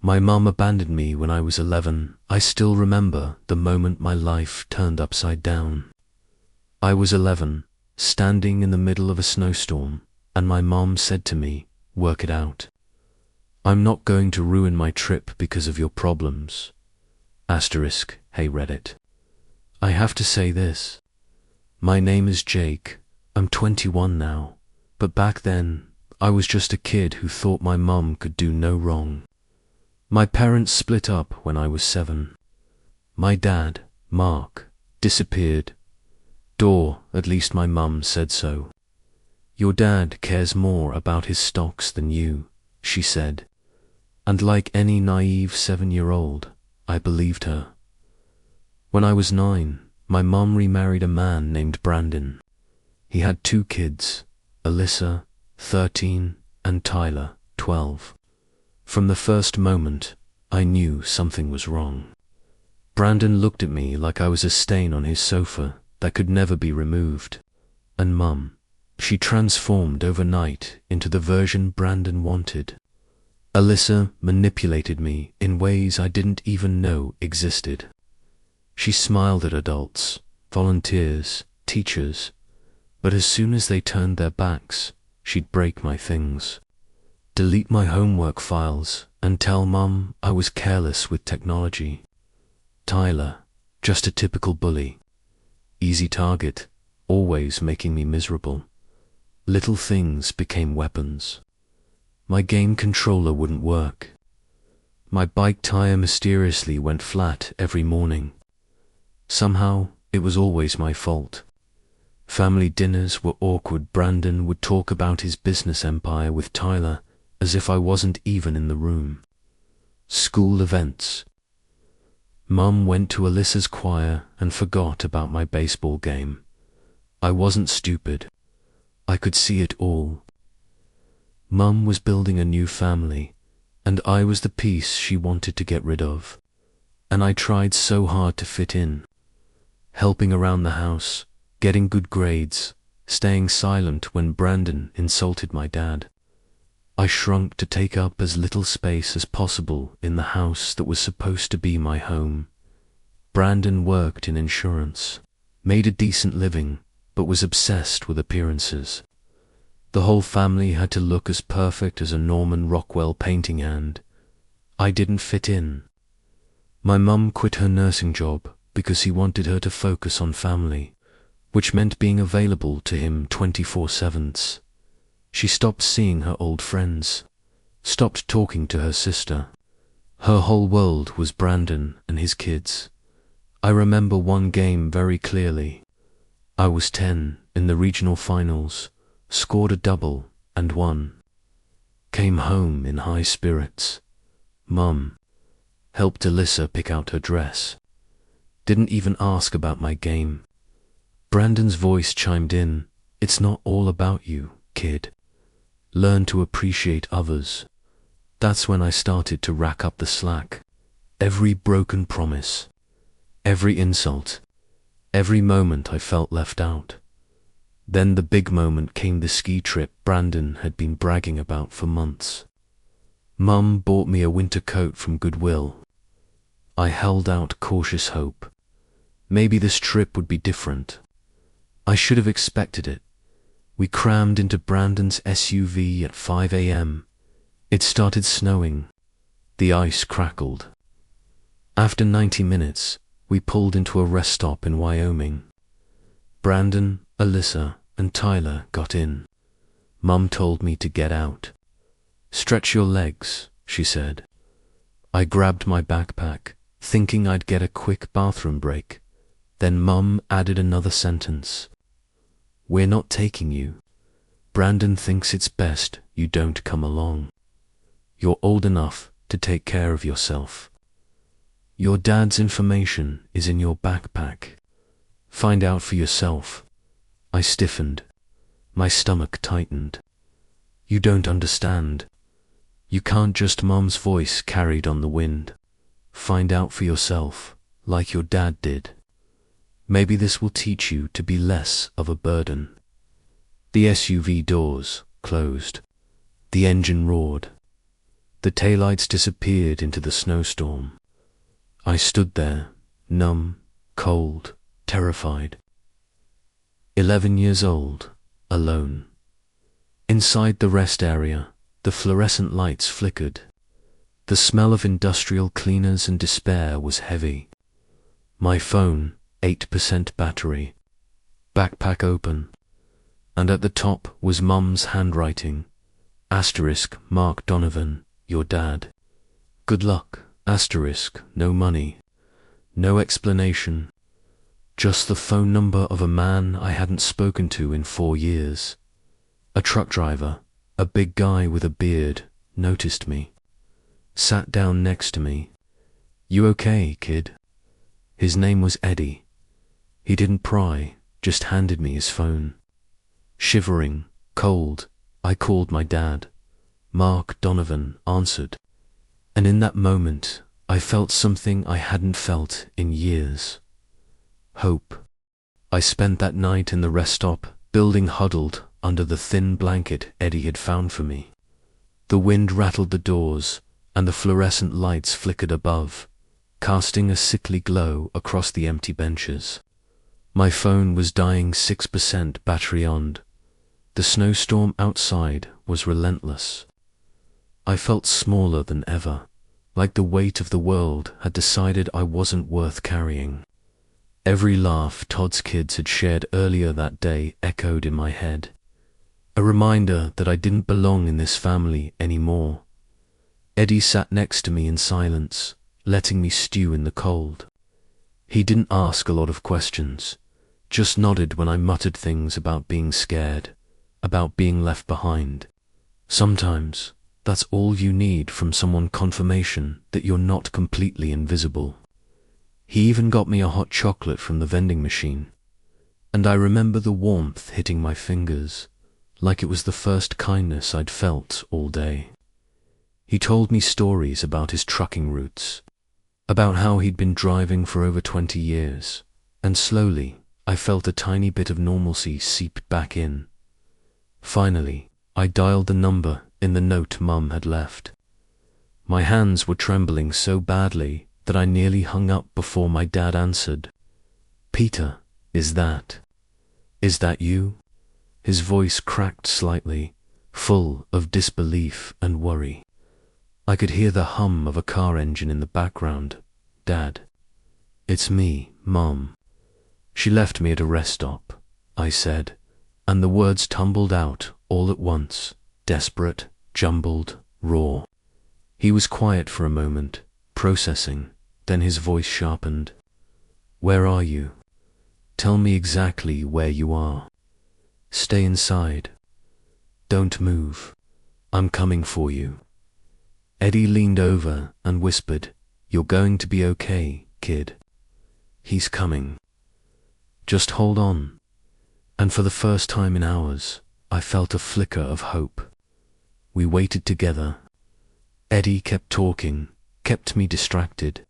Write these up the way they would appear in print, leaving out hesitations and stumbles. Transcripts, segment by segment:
My mum abandoned me when I was 11. I still remember the moment my life turned upside down. I was 11, standing in the middle of a snowstorm, and my mom said to me, "Work it out. I'm not going to ruin my trip because of your problems." Asterisk, hey Reddit. I have to say this. My name is Jake. I'm 21 now, but back then, I was just a kid who thought my mum could do no wrong. My parents split up when I was 7. My dad, Mark, disappeared. At least my mum said so. "Your dad cares more about his stocks than you," she said. And like any naive 7-year-old, I believed her. When I was 9, my mum remarried a man named Brandon. He had 2 kids, Alyssa, 13, and Tyler, 12. From the first moment, I knew something was wrong. Brandon looked at me like I was a stain on his sofa that could never be removed. And Mum, she transformed overnight into the version Brandon wanted. Alyssa manipulated me in ways I didn't even know existed. She smiled at adults, volunteers, teachers, but as soon as they turned their backs, she'd break my things, delete my homework files, and tell Mum I was careless with technology. Tyler, just a typical bully. Easy target, always making me miserable. Little things became weapons. My game controller wouldn't work. My bike tire mysteriously went flat every morning. Somehow, it was always my fault. Family dinners were awkward. Brandon would talk about his business empire with Tyler as if I wasn't even in the room. School events. Mum went to Alyssa's choir and forgot about my baseball game. I wasn't stupid. I could see it all. Mum was building a new family, and I was the piece she wanted to get rid of. And I tried so hard to fit in, helping around the house, getting good grades, staying silent when Brandon insulted my dad. I shrunk to take up as little space as possible in the house that was supposed to be my home. Brandon worked in insurance, made a decent living, but was obsessed with appearances. The whole family had to look as perfect as a Norman Rockwell painting, and I didn't fit in. My mum quit her nursing job because he wanted her to focus on family, which meant being available to him 24/7. She stopped seeing her old friends, stopped talking to her sister. Her whole world was Brandon and his kids. I remember one game very clearly. I was 10 in the regional finals, scored a double and won. Came home in high spirits. Mum helped Alyssa pick out her dress. Didn't even ask about my game. Brandon's voice chimed in, "It's not all about you, kid. Learn to appreciate others." That's when I started to rack up the slack. Every broken promise, every insult, every moment I felt left out. Then the big moment came, the ski trip Brandon had been bragging about for months. Mum bought me a winter coat from Goodwill. I held out cautious hope. Maybe this trip would be different. I should have expected it. We crammed into Brandon's SUV at 5 a.m. It started snowing. The ice crackled. After 90 minutes, we pulled into a rest stop in Wyoming. Brandon, Alyssa, and Tyler got in. Mum told me to get out. "Stretch your legs," she said. I grabbed my backpack, thinking I'd get a quick bathroom break. Then Mum added another sentence. "We're not taking you. Brandon thinks it's best you don't come along. You're old enough to take care of yourself. Your dad's information is in your backpack. Find out for yourself." I stiffened. My stomach tightened. "You don't understand. You can't just..." Mum's voice carried on the wind. "Find out for yourself, like your dad did. Maybe this will teach you to be less of a burden." The SUV doors closed. The engine roared. The taillights disappeared into the snowstorm. I stood there, numb, cold, terrified. 11 years old, alone. Inside the rest area, the fluorescent lights flickered. The smell of industrial cleaners and despair was heavy. My phone, 8% battery. Backpack open. And at the top was Mum's handwriting. Asterisk, Mark Donovan, your dad. Good luck, asterisk, no money. No explanation. Just the phone number of a man I hadn't spoken to in 4 years. A truck driver, a big guy with a beard, noticed me. Sat down next to me. You okay, kid? His name was Eddie. He didn't pry, just handed me his phone. Shivering, cold, I called my dad. Mark Donovan answered. And in that moment, I felt something I hadn't felt in years. Hope. I spent that night in the rest stop building huddled under the thin blanket Eddie had found for me. The wind rattled the doors, and the fluorescent lights flickered above, casting a sickly glow across the empty benches. My phone was dying 6% battery on. The snowstorm outside was relentless. I felt smaller than ever, like the weight of the world had decided I wasn't worth carrying. Every laugh Todd's kids had shared earlier that day echoed in my head. A reminder that I didn't belong in this family anymore. Eddie sat next to me in silence, letting me stew in the cold. He didn't ask a lot of questions, just nodded when I muttered things about being scared, about being left behind. Sometimes, that's all you need from someone, confirmation that you're not completely invisible. He even got me a hot chocolate from the vending machine, and I remember the warmth hitting my fingers, like it was the first kindness I'd felt all day. He told me stories about his trucking roots, about how he'd been driving for over 20 years, and slowly I felt a tiny bit of normalcy seep back in. Finally, I dialed the number in the note Mum had left. My hands were trembling so badly that I nearly hung up before my dad answered. Peter, is that you? His voice cracked slightly, full of disbelief and worry. I could hear the hum of a car engine in the background. Dad. It's me, Mum. She left me at a rest stop, I said, and the words tumbled out all at once, desperate, jumbled, raw. He was quiet for a moment, processing, then his voice sharpened. Where are you? Tell me exactly where you are. Stay inside. Don't move. I'm coming for you. Eddie leaned over and whispered, You're going to be okay, kid. He's coming. Just hold on. And for the first time in hours, I felt a flicker of hope. We waited together. Eddie kept talking, kept me distracted,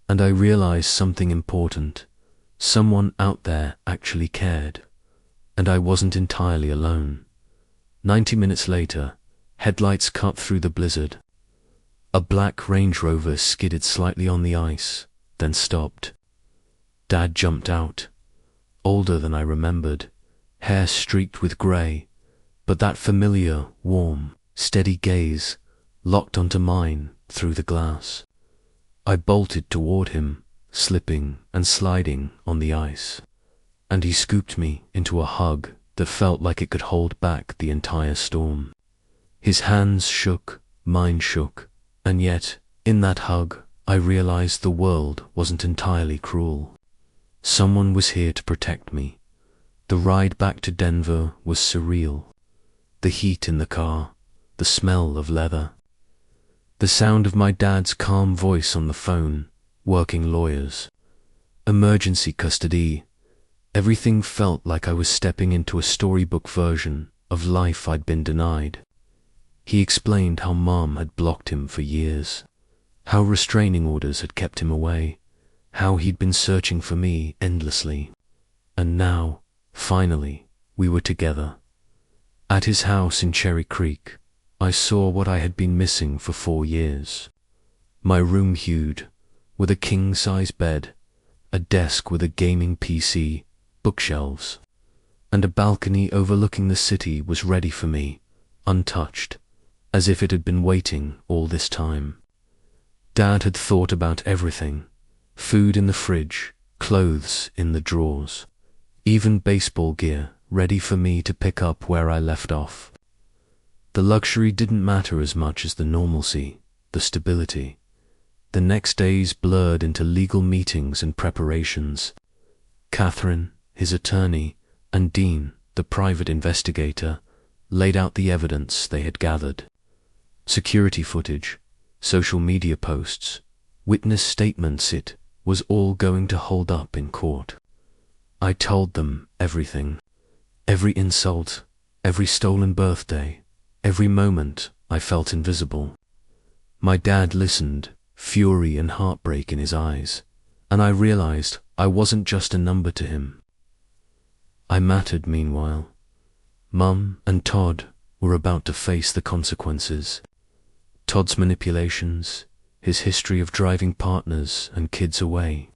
and I realized something important. Someone out there actually cared, and I wasn't entirely alone. 90 minutes later, headlights cut through the blizzard. A black Range Rover skidded slightly on the ice, then stopped. Dad jumped out, older than I remembered, hair streaked with grey, but that familiar, warm, steady gaze locked onto mine through the glass. I bolted toward him, slipping and sliding on the ice, and he scooped me into a hug that felt like it could hold back the entire storm. His hands shook, mine shook, and yet, in that hug, I realized the world wasn't entirely cruel. Someone was here to protect me. The ride back to Denver was surreal. The heat in the car, the smell of leather, the sound of my dad's calm voice on the phone, working lawyers, emergency custody. Everything felt like I was stepping into a storybook version of life I'd been denied. He explained how Mom had blocked him for years, how restraining orders had kept him away, how he'd been searching for me endlessly. And now, finally, we were together. At his house in Cherry Creek, I saw what I had been missing for 4 years. My room hued, with a king-size bed, a desk with a gaming PC, bookshelves, and a balcony overlooking the city was ready for me, untouched, as if it had been waiting all this time. Dad had thought about everything: food in the fridge, clothes in the drawers, even baseball gear ready for me to pick up where I left off. The luxury didn't matter as much as the normalcy, the stability. The next days blurred into legal meetings and preparations. Catherine, his attorney, and Dean, the private investigator, laid out the evidence they had gathered. Security footage, social media posts, witness statements. It was all going to hold up in court. I told them everything. Every insult, every stolen birthday, every moment I felt invisible. My dad listened, fury and heartbreak in his eyes, and I realized I wasn't just a number to him. I mattered meanwhile. Mum and Todd were about to face the consequences. Todd's manipulations, his history of driving partners and kids away,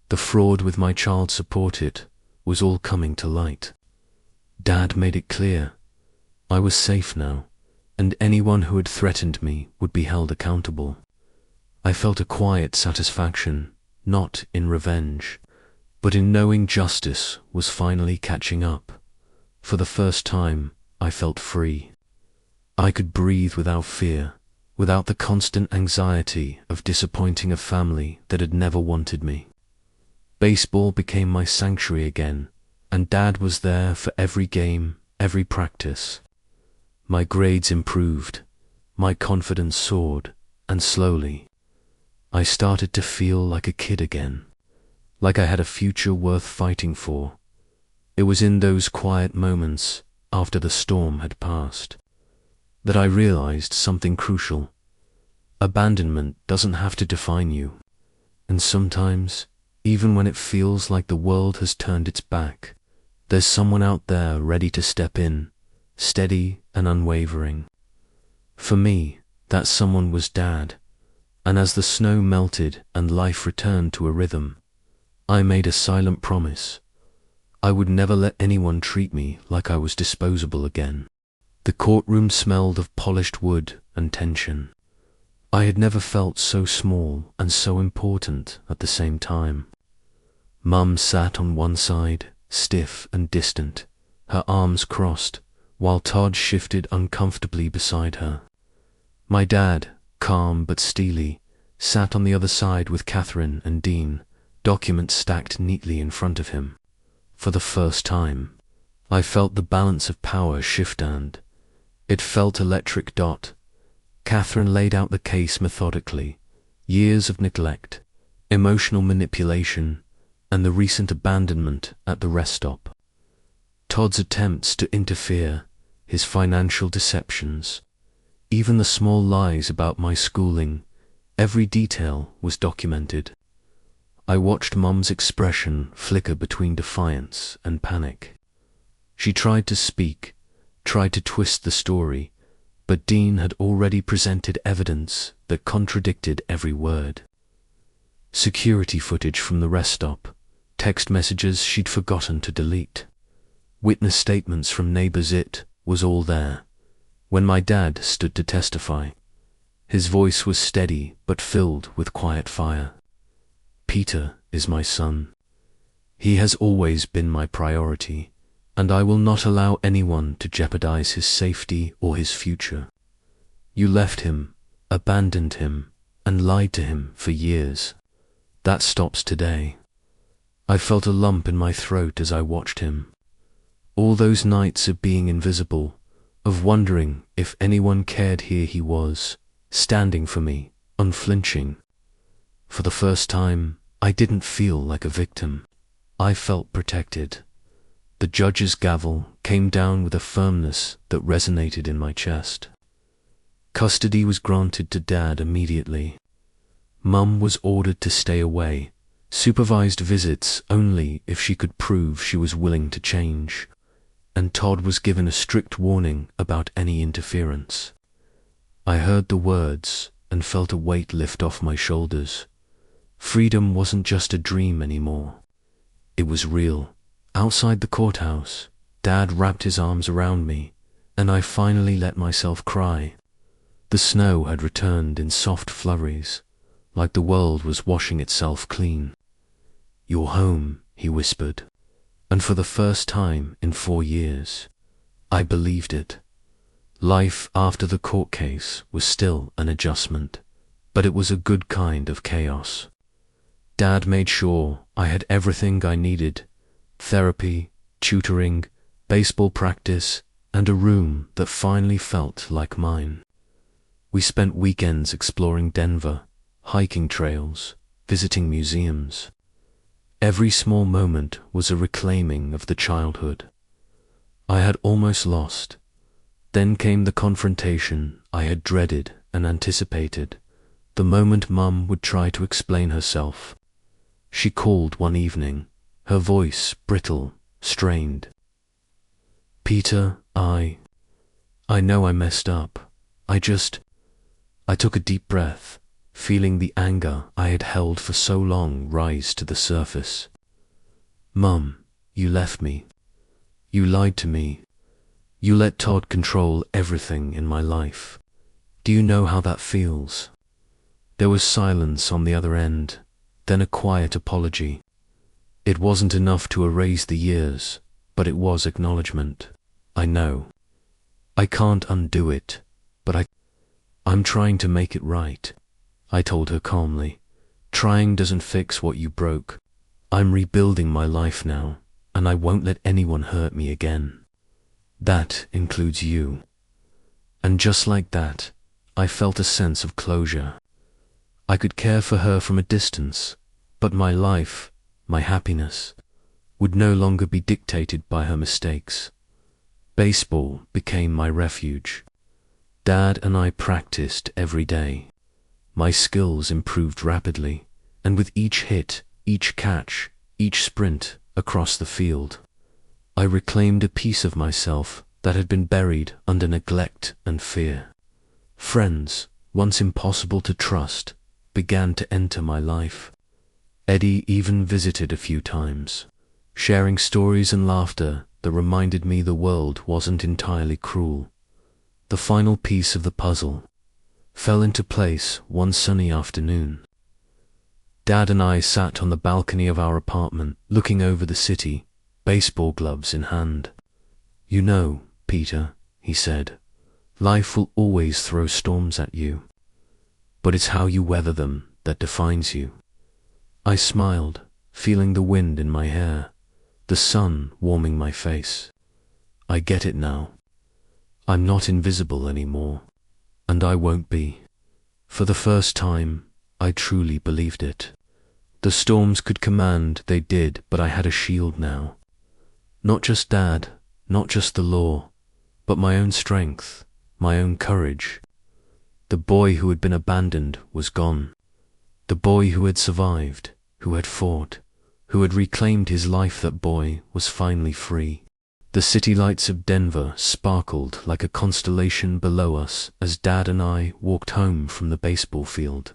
the fraud with my child support, it was all coming to light. Dad made it clear I was safe now, and anyone who had threatened me would be held accountable. I felt a quiet satisfaction, not in revenge, but in knowing justice was finally catching up. For the first time, I felt free. I could breathe without fear, without the constant anxiety of disappointing a family that had never wanted me. Baseball became my sanctuary again, and Dad was there for every game, every practice. My grades improved, my confidence soared, and slowly, I started to feel like a kid again, like I had a future worth fighting for. It was in those quiet moments, after the storm had passed, that I realized something crucial. Abandonment doesn't have to define you, and sometimes, even when it feels like the world has turned its back, there's someone out there ready to step in, steady and unwavering. For me, that someone was Dad, and as the snow melted and life returned to a rhythm, I made a silent promise. I would never let anyone treat me like I was disposable again. The courtroom smelled of polished wood and tension. I had never felt so small and so important at the same time. Mum sat on one side, stiff and distant, her arms crossed, while Todd shifted uncomfortably beside her. My dad, calm but steely, sat on the other side with Catherine and Dean, documents stacked neatly in front of him. For the first time, I felt the balance of power shift, and it felt electric. Catherine laid out the case methodically: years of neglect, emotional manipulation, and the recent abandonment at the rest stop. Todd's attempts to interfere, his financial deceptions, even the small lies about my schooling, every detail was documented. I watched Mum's expression flicker between defiance and panic. She tried to speak, tried to twist the story, but Dean had already presented evidence that contradicted every word. Security footage from the rest stop, text messages she'd forgotten to delete, witness statements from neighbors, it was all there. When my dad stood to testify, his voice was steady but filled with quiet fire. Peter is my son. He has always been my priority, and I will not allow anyone to jeopardize his safety or his future. You left him, abandoned him, and lied to him for years. That stops today. I felt a lump in my throat as I watched him. All those nights of being invisible, of wondering if anyone cared, here he was, standing for me, unflinching. For the first time, I didn't feel like a victim. I felt protected. The judge's gavel came down with a firmness that resonated in my chest. Custody was granted to Dad immediately. Mum was ordered to stay away, supervised visits only if she could prove she was willing to change, and Todd was given a strict warning about any interference. I heard the words and felt a weight lift off my shoulders. Freedom wasn't just a dream anymore. It was real. Outside the courthouse, Dad wrapped his arms around me, and I finally let myself cry. The snow had returned in soft flurries, like the world was washing itself clean. "You're home," he whispered, and for the first time in 4 years, I believed it. Life after the court case was still an adjustment, but it was a good kind of chaos. Dad made sure I had everything I needed: therapy, tutoring, baseball practice, and a room that finally felt like mine. We spent weekends exploring Denver, hiking trails, visiting museums. Every small moment was a reclaiming of the childhood I had almost lost. Then came the confrontation I had dreaded and anticipated, the moment Mum would try to explain herself. She called one evening, her voice brittle, strained. "Peter, I know I messed up. I took a deep breath, feeling the anger I had held for so long rise to the surface. "Mum, you left me. You lied to me. You let Todd control everything in my life. Do you know how that feels?" There was silence on the other end, then a quiet apology. It wasn't enough to erase the years, but it was acknowledgement. "I know. I can't undo it, but I'm trying to make it right," I told her calmly. "Trying doesn't fix what you broke. I'm rebuilding my life now, and I won't let anyone hurt me again. That includes you." And just like that, I felt a sense of closure. I could care for her from a distance, but my life, my happiness, would no longer be dictated by her mistakes. Baseball became my refuge. Dad and I practiced every day. My skills improved rapidly, and with each hit, each catch, each sprint across the field, I reclaimed a piece of myself that had been buried under neglect and fear. Friends, once impossible to trust, began to enter my life. Eddie even visited a few times, sharing stories and laughter that reminded me the world wasn't entirely cruel. The final piece of the puzzle fell into place one sunny afternoon. Dad and I sat on the balcony of our apartment, looking over the city, baseball gloves in hand. "You know, Peter," he said, "life will always throw storms at you, but it's how you weather them that defines you." I smiled, feeling the wind in my hair, the sun warming my face. "I get it now. I'm not invisible anymore, and I won't be." For the first time, I truly believed it. The storms could command, they did, but I had a shield now. Not just Dad, not just the law, but my own strength, my own courage. The boy who had been abandoned was gone. The boy who had survived, who had fought, who had reclaimed his life, that boy was finally free. The city lights of Denver sparkled like a constellation below us as Dad and I walked home from the baseball field.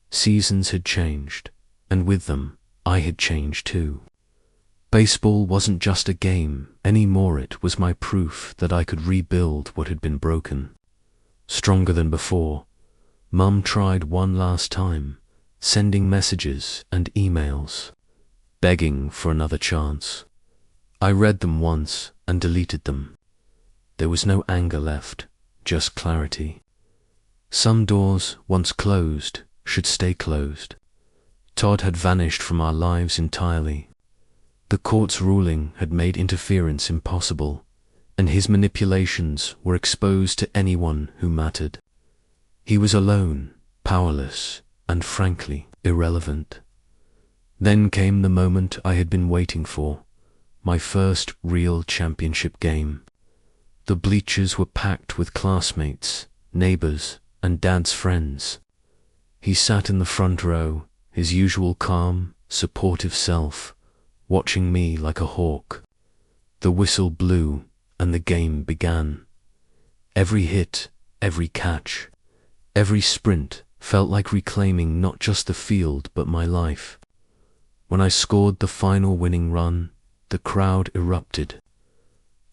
Seasons had changed, and with them, I had changed too. Baseball wasn't just a game anymore, it was my proof that I could rebuild what had been broken. Stronger than before, Mum tried one last time, sending messages and emails, begging for another chance. I read them once and deleted them. There was no anger left, just clarity. Some doors, once closed, should stay closed. Todd had vanished from our lives entirely. The court's ruling had made interference impossible, and his manipulations were exposed to anyone who mattered. He was alone, powerless, and frankly irrelevant. Then came the moment I had been waiting for, my first real championship game. The bleachers were packed with classmates, neighbors, and Dad's friends. He sat in the front row, his usual calm, supportive self, watching me like a hawk. The whistle blew, and the game began. Every hit, every catch, every sprint felt like reclaiming not just the field but my life. When I scored the final winning run, the crowd erupted.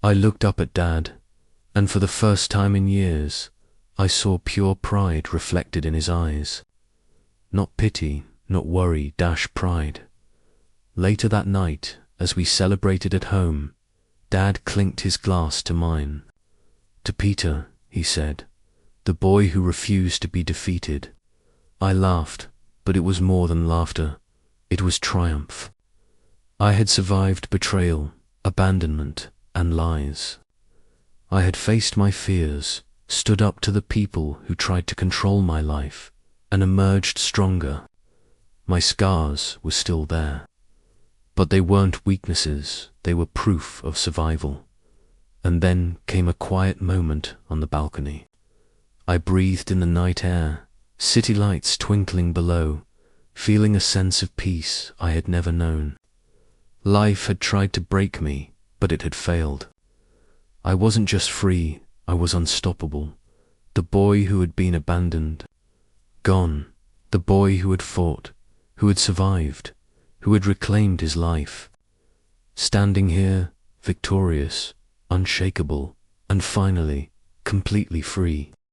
I looked up at Dad, and for the first time in years, I saw pure pride reflected in his eyes. Not pity, not worry, pride. Later that night, as we celebrated at home, Dad clinked his glass to mine. "To Peter," he said, "the boy who refused to be defeated." I laughed, but it was more than laughter. It was triumph. I had survived betrayal, abandonment, and lies. I had faced my fears, stood up to the people who tried to control my life, and emerged stronger. My scars were still there. But they weren't weaknesses, they were proof of survival. And then came a quiet moment on the balcony. I breathed in the night air, city lights twinkling below, feeling a sense of peace I had never known. Life had tried to break me, but it had failed. I wasn't just free, I was unstoppable. The boy who had been abandoned, gone. The boy who had fought, who had survived, who had reclaimed his life. Standing here, victorious, unshakable, and finally, completely free.